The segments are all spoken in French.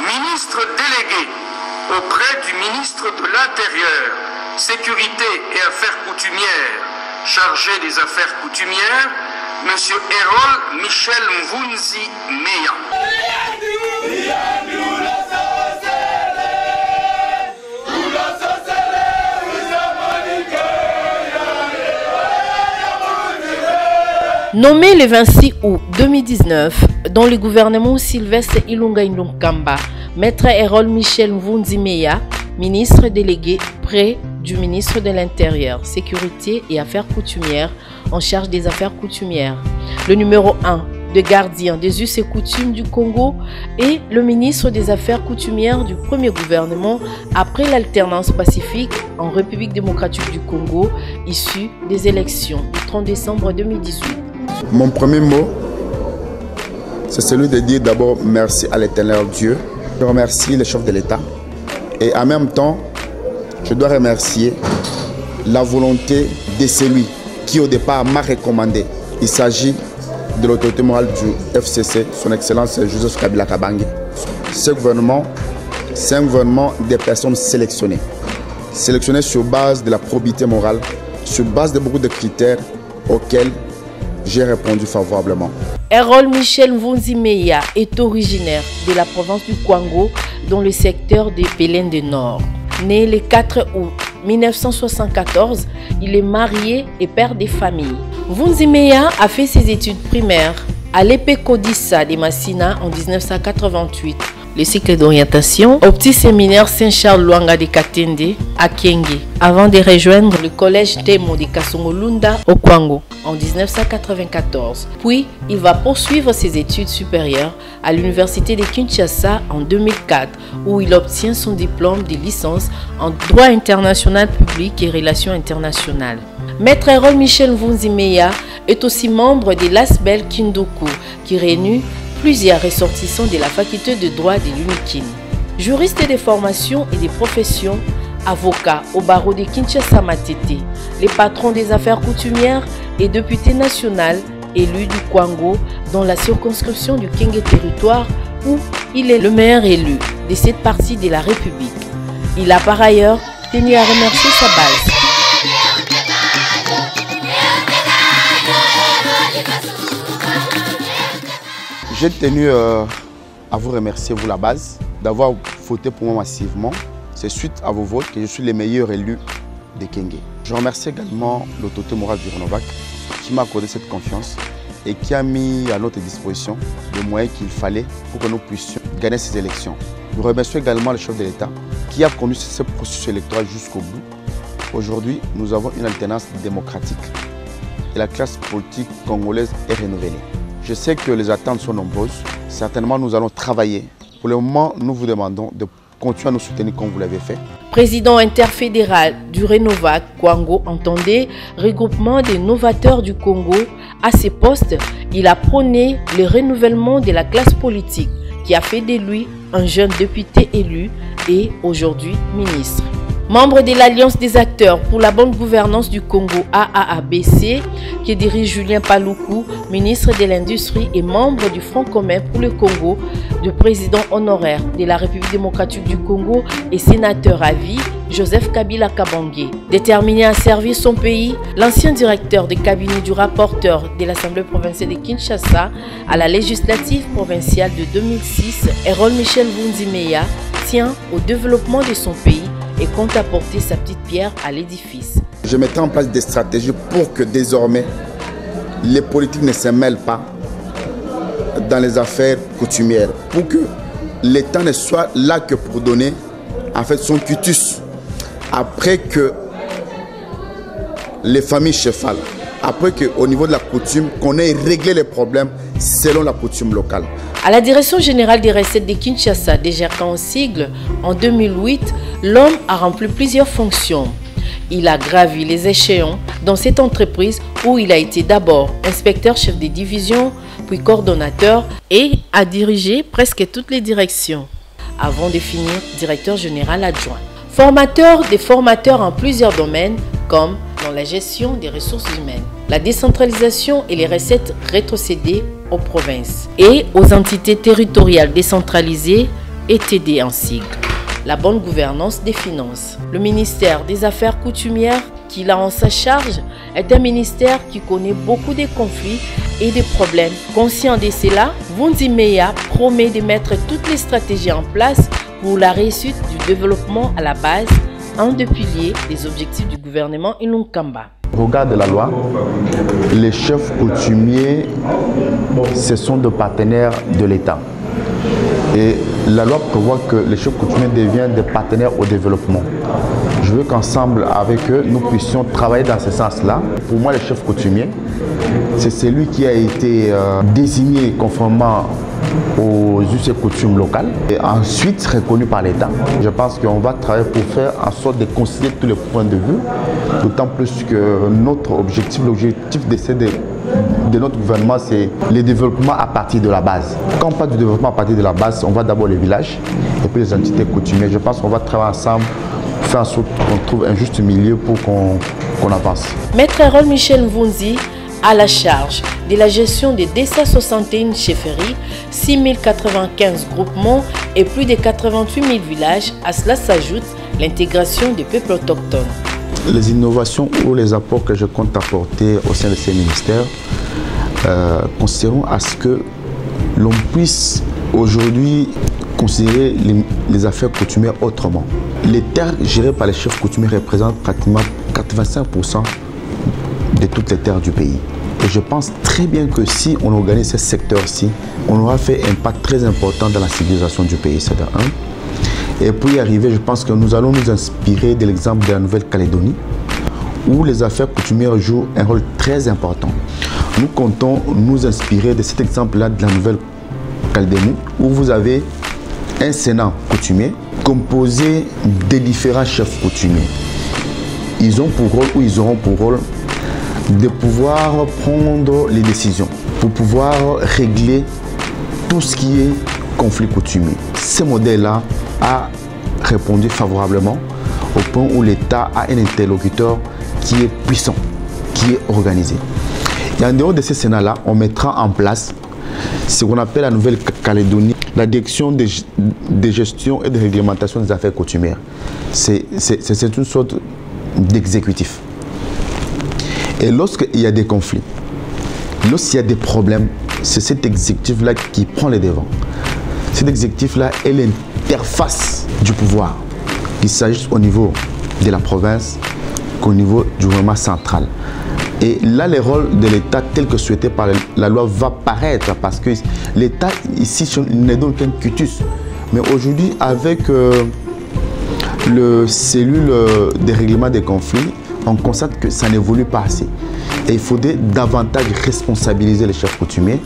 Ministre délégué auprès du ministre de l'Intérieur, Sécurité et Affaires coutumières, chargé des affaires coutumières, M. Errol Michel Mvunzi Meya. Nommé le 26 août 2019 dans le gouvernement Sylvestre Ilunga Ilunkamba, Maître Errol Michel Mvunzi Meya, ministre délégué près du ministre de l'Intérieur, Sécurité et Affaires coutumières, en charge des affaires coutumières, le numéro 1 de gardien des us et coutumes du Congo et le ministre des Affaires coutumières du premier gouvernement après l'alternance pacifique en République démocratique du Congo issue des élections du 30 décembre 2018. Mon premier mot, c'est celui de dire d'abord merci à l'Éternel Dieu. Je remercie le chef de l'État et en même temps, je dois remercier la volonté de celui qui au départ m'a recommandé. Il s'agit de l'autorité morale du FCC, son Excellence Joseph Kabila Kabange. Ce gouvernement, c'est un gouvernement des personnes sélectionnées. Sélectionnées sur base de la probité morale, sur base de beaucoup de critères auxquels j'ai répondu favorablement. Errol Michel Mvunzi Meya est originaire de la province du Kwango dans le secteur de Pelende Nord. Né le 4 août 1974, il est marié et père de famille. Mvunzi Meya a fait ses études primaires à l'EP Kodissa de Massina en 1988. Le cycle d'orientation au petit séminaire Saint-Charles Luanga de Katende à Kenge, avant de rejoindre le collège Temo de Kasongolunda au Kwango en 1994. Puis, il va poursuivre ses études supérieures à l'université de Kinshasa en 2004, où il obtient son diplôme de licence en droit international public et relations internationales. Maître Errol Michel Mvunzi Meya est aussi membre de l'Asbel Kindoku, qui réunit plusieurs ressortissants de la faculté de droit de l'UNIKIN. Juriste de formation et de profession, avocat au barreau de Kinshasa Matete, le patron des affaires coutumières et député national élu du Kwango dans la circonscription du Kenge territoire où il est le maire élu de cette partie de la République. Il a par ailleurs tenu à remercier sa base. J'ai tenu à vous remercier, vous la base, d'avoir voté pour moi massivement. C'est suite à vos votes que je suis le meilleur élu de Kenge. Je remercie également l'autorité morale du Renovac qui m'a accordé cette confiance et qui a mis à notre disposition les moyens qu'il fallait pour que nous puissions gagner ces élections. Je remercie également le chef de l'État qui a conduit ce processus électoral jusqu'au bout. Aujourd'hui, nous avons une alternance démocratique et la classe politique congolaise est renouvelée. Je sais que les attentes sont nombreuses. Certainement, nous allons travailler. Pour le moment, nous vous demandons de continuer à nous soutenir comme vous l'avez fait. Président interfédéral du Renovac Kwango entendait regroupement des novateurs du Congo. À ses postes, il a prôné le renouvellement de la classe politique qui a fait de lui un jeune député élu et aujourd'hui ministre. Membre de l'Alliance des acteurs pour la bonne gouvernance du Congo AAABC, qui dirige Julien Paluku, ministre de l'Industrie et membre du Front commun pour le Congo, du président honoraire de la République démocratique du Congo et sénateur à vie, Joseph Kabila Kabange. Déterminé à servir son pays, l'ancien directeur de cabinet du rapporteur de l'Assemblée provinciale de Kinshasa à la législative provinciale de 2006, Errol Michel Mvunzi Meya tient au développement de son pays et compte apporter sa petite pierre à l'édifice. Je mettais en place des stratégies pour que désormais les politiques ne se mêlent pas dans les affaires coutumières, pour que l'État ne soit là que pour donner en fait son quitus. Après que les familles chefales, après qu'au niveau de la coutume, qu'on ait réglé les problèmes selon la coutume locale. À la Direction générale des recettes de Kinshasa, DGRK en sigle, en 2008, l'homme a rempli plusieurs fonctions. Il a gravi les échelons dans cette entreprise où il a été d'abord inspecteur chef de division, puis coordonnateur et a dirigé presque toutes les directions, avant de finir directeur général adjoint. Formateur des formateurs en plusieurs domaines comme dans la gestion des ressources humaines, la décentralisation et les recettes rétrocédées aux provinces et aux entités territoriales décentralisées et TD en sigle. La bonne gouvernance des finances. Le ministère des Affaires coutumières qu'il a en sa charge est un ministère qui connaît beaucoup de conflits et de problèmes. Conscient de cela, Vunzi Meya promet de mettre toutes les stratégies en place pour la réussite du développement à la base, un des piliers des objectifs du gouvernement Ilunkamba. Au regard de la loi, les chefs coutumiers, ce sont des partenaires de l'État. Et la loi prévoit que les chefs coutumiers deviennent des partenaires au développement. Je veux qu'ensemble avec eux, nous puissions travailler dans ce sens-là. Pour moi, le chef coutumier, c'est celui qui a été désigné conformément aux us et coutumes locales et ensuite reconnu par l'État. Je pense qu'on va travailler pour faire en sorte de concilier tous les points de vue, d'autant plus que notre objectif, l'objectif de notre gouvernement, c'est le développement à partir de la base. Quand on parle du développement à partir de la base, on voit d'abord les villages et puis les entités coutumières. Je pense qu'on va travailler ensemble pour faire en sorte qu'on trouve un juste milieu pour qu'on avance. Maître Erol Michel Mvunzi à la charge de la gestion des 261 chefferies, 6095 groupements et plus de 88 000 villages. À cela s'ajoute l'intégration des peuples autochtones. Les innovations ou les apports que je compte apporter au sein de ces ministères consisteront à ce que l'on puisse aujourd'hui considérer les affaires coutumières autrement. Les terres gérées par les chefs coutumiers représentent pratiquement 85% de toutes les terres du pays. Et je pense très bien que si on organise ce secteur-ci, on aura fait un pas très important dans la civilisation du pays, c'est de un. Et pour y arriver, je pense que nous allons nous inspirer de l'exemple de la Nouvelle-Calédonie, où les affaires coutumières jouent un rôle très important. Nous comptons nous inspirer de cet exemple-là de la Nouvelle-Calédonie, où vous avez un Sénat coutumier composé des différents chefs coutumiers. Ils ont pour rôle, ou ils auront pour rôle, de pouvoir prendre les décisions, pour pouvoir régler tout ce qui est conflit coutumier. Ce modèle-là a répondu favorablement au point où l'État a un interlocuteur qui est puissant, qui est organisé. Et en dehors de ce Sénat-là, on mettra en place ce qu'on appelle la Nouvelle-Calédonie, la direction de gestion et de réglementation des affaires coutumières. C'est une sorte d'exécutif. Et lorsqu'il y a des conflits, lorsqu'il y a des problèmes, c'est cet exécutif-là qui prend les devants. Cet exécutif-là est l'interface du pouvoir, qu'il s'agisse au niveau de la province qu'au niveau du gouvernement central. Et là, le rôle de l'État tel que souhaité par la loi va paraître parce que l'État ici n'est donc qu'un cutus. Mais aujourd'hui, avec le cellule de règlement des conflits, on constate que ça n'évolue pas assez. Et il faudrait davantage responsabiliser les chefs coutumiers,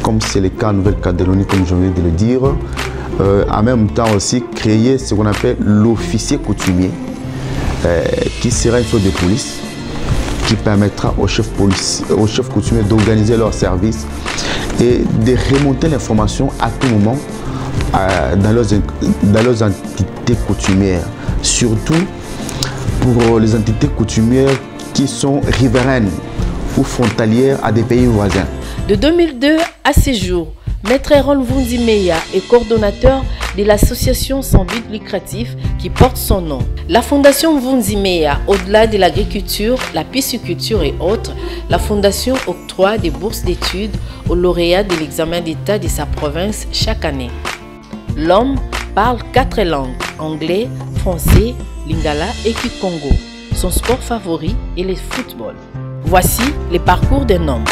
comme c'est le cas en Nouvelle-Calédonie, comme je viens de le dire. En même temps aussi, créer ce qu'on appelle l'officier coutumier, qui sera une sorte de police, qui permettra aux chefs coutumiers d'organiser leurs services et de remonter l'information à tout moment dans leurs entités coutumières. Surtout pour les entités coutumières qui sont riveraines ou frontalières à des pays voisins. De 2002 à ce jour, Maître Erol Mvunzi Meya est coordonnateur de l'association sans but lucratif qui porte son nom. La Fondation Mvunzi Meya, au-delà de l'agriculture, la pisciculture et autres, la Fondation octroie des bourses d'études aux lauréats de l'examen d'État de sa province chaque année. L'homme parle 4 langues, anglais, français, lingala et kikongo. Son sport favori est le football. Voici les parcours d'un homme.